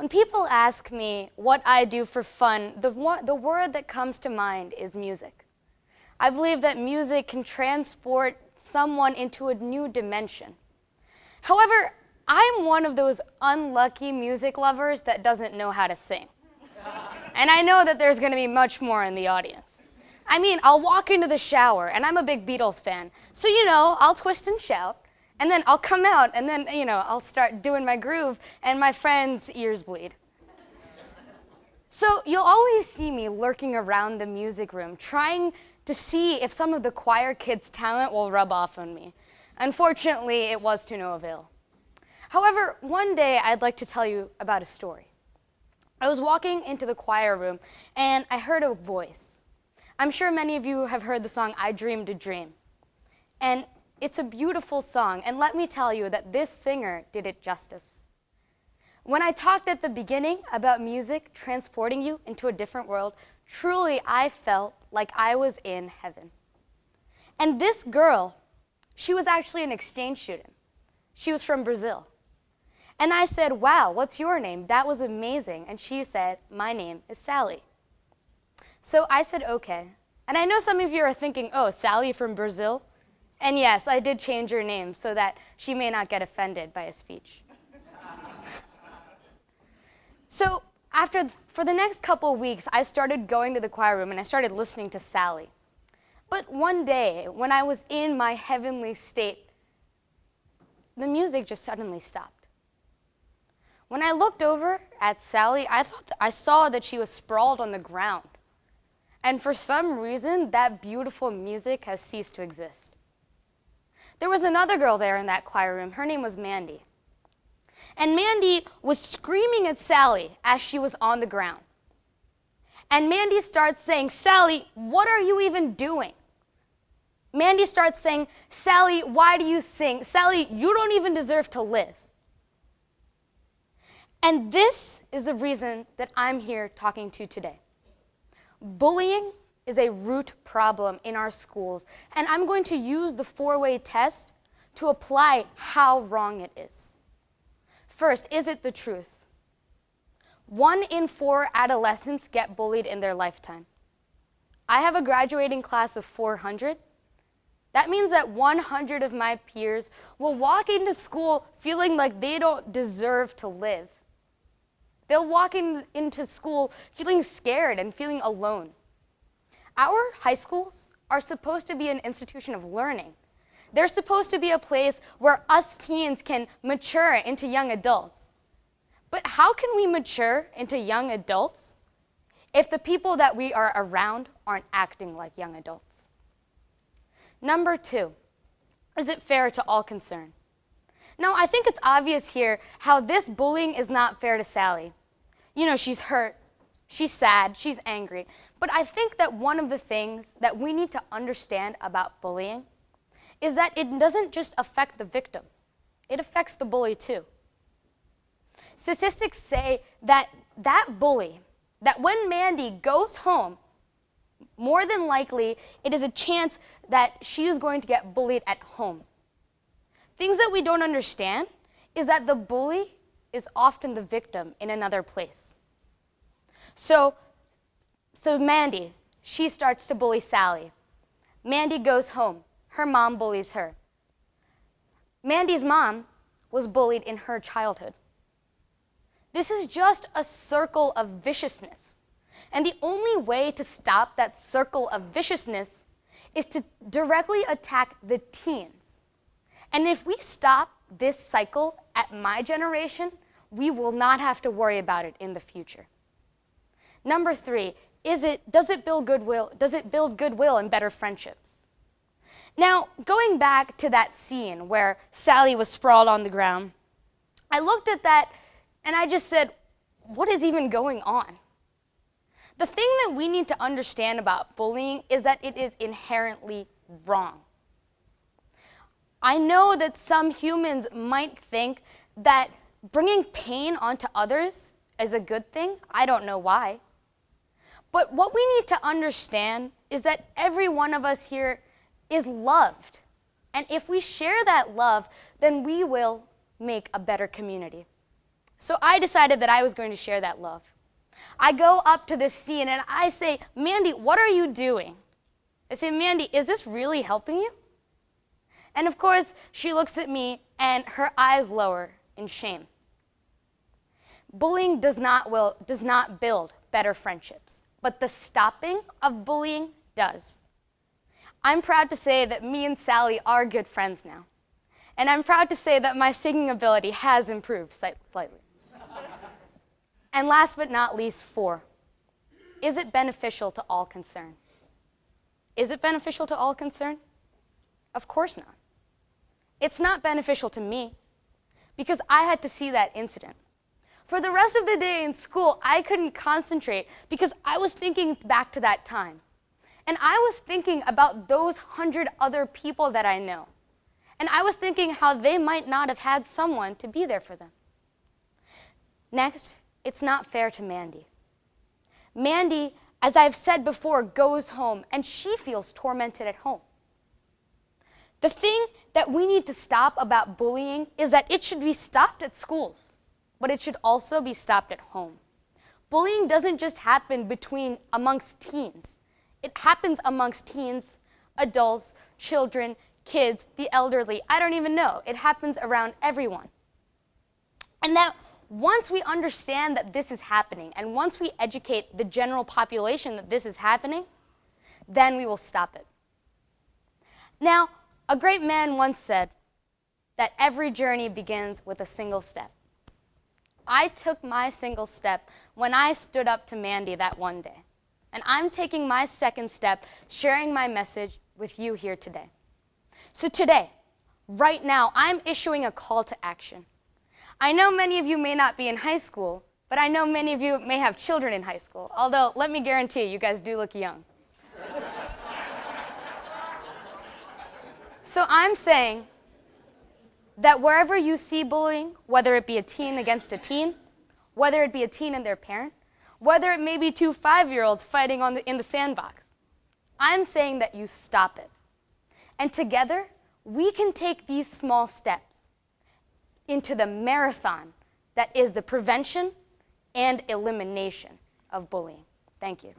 When people ask me what I do for fun, the word that comes to mind is music. I believe that music can transport someone into a new dimension. However, I'm one of those unlucky music lovers that doesn't know how to sing. And I know that there's going to be much more in the audience. I mean, I'll walk into the shower, and I'm a big Beatles fan, so, I'll twist and shout, and then I'll come out, and then, I'll start doing my groove, and my friends' ears bleed. So you'll always see me lurking around the music room, trying to see if some of the choir kids' talent will rub off on me. Unfortunately, it was to no avail. However, one day I'd like to tell you about a story. I was walking into the choir room, and I heard a voice. I'm sure many of you have heard the song, "I Dreamed a Dream." And it's a beautiful song, and let me tell you that this singer did it justice. When I talked at the beginning about music transporting you into a different world, truly I felt like I was in heaven. And this girl, she was actually an exchange student. She was from Brazil. And I said, "Wow, what's your name? That was amazing." And she said, "My name is Sally." So I said, "Okay." And I know some of you are thinking, "Oh, Sally from Brazil?" And yes, I did change her name so that she may not get offended by a speech. So for the next couple of weeks, I started going to the choir room and I started listening to Sally. But one day, when I was in my heavenly state, the music just suddenly stopped. When I looked over at Sally, I saw that she was sprawled on the ground. And for some reason, that beautiful music has ceased to exist. There was another girl there in that choir room. Her name was Mandy. And Mandy was screaming at Sally as she was on the ground. And Mandy starts saying, "Sally, what are you even doing?" Mandy starts saying, "Sally, why do you sing? Sally, you don't even deserve to live." And this is the reason that I'm here talking to you today. Bullying is a root problem in our schools, and I'm going to use the 4-way test to apply how wrong it is. First, is it the truth? 1 in 4 adolescents get bullied in their lifetime. I have a graduating class of 400. That means that 100 of my peers will walk into school feeling like they don't deserve to live. They'll walk into school feeling scared and feeling alone. Our high schools are supposed to be an institution of learning. They're supposed to be a place where us teens can mature into young adults. But how can we mature into young adults if the people that we are around aren't acting like young adults? Number 2, is it fair to all concerned? Now, I think it's obvious here how this bullying is not fair to Sally. She's hurt, she's sad, she's angry. But I think that one of the things that we need to understand about bullying is that it doesn't just affect the victim. It affects the bully too. Statistics say that bully, that when Mandy goes home, more than likely, it is a chance that she is going to get bullied at home. Things that we don't understand is that the bully is often the victim in another place. So Mandy, she starts to bully Sally. Mandy goes home. Her mom bullies her. Mandy's mom was bullied in her childhood. This is just a circle of viciousness. And the only way to stop that circle of viciousness is to directly attack the teens. And if we stop this cycle at my generation, we will not have to worry about it in the future. Number 3, does it build goodwill? Does it build goodwill and better friendships? Now, going back to that scene where Sally was sprawled on the ground, I looked at that and I just said, what is even going on? The thing that we need to understand about bullying is that it is inherently wrong. I know that some humans might think that bringing pain onto others is a good thing. I don't know why. But what we need to understand is that every one of us here is loved. And if we share that love, then we will make a better community. So I decided that I was going to share that love. I go up to this scene and I say, Mandy, what are you doing? I say, Mandy, is this really helping you? And of course, she looks at me and her eyes lower in shame. Bullying does not build better friendships, but the stopping of bullying does. I'm proud to say that me and Sally are good friends now. And I'm proud to say that my singing ability has improved slightly. And last but not least, 4. Is it beneficial to all concerned? Is it beneficial to all concerned? Of course not. It's not beneficial to me because I had to see that incident. For the rest of the day in school, I couldn't concentrate because I was thinking back to that time. And I was thinking about those 100 other people that I know. And I was thinking how they might not have had someone to be there for them. Next, it's not fair to Mandy. Mandy, as I've said before, goes home and she feels tormented at home. The thing that we need to stop about bullying is that it should be stopped at schools, but it should also be stopped at home. Bullying doesn't just happen amongst teens. It happens amongst teens, adults, children, kids, the elderly. I don't even know. It happens around everyone. And that once we understand that this is happening, and once we educate the general population that this is happening, then we will stop it. Now, a great man once said that every journey begins with a single step. I took my single step when I stood up to Mandy that one day. And I'm taking my second step, sharing my message with you here today. So today, right now, I'm issuing a call to action. I know many of you may not be in high school, but I know many of you may have children in high school. Although, let me guarantee you guys do look young. So I'm saying that wherever you see bullying, whether it be a teen against a teen, whether it be a teen and their parent, whether it may be 2 5-year-olds fighting in the sandbox, I'm saying that you stop it. And together, we can take these small steps into the marathon that is the prevention and elimination of bullying. Thank you.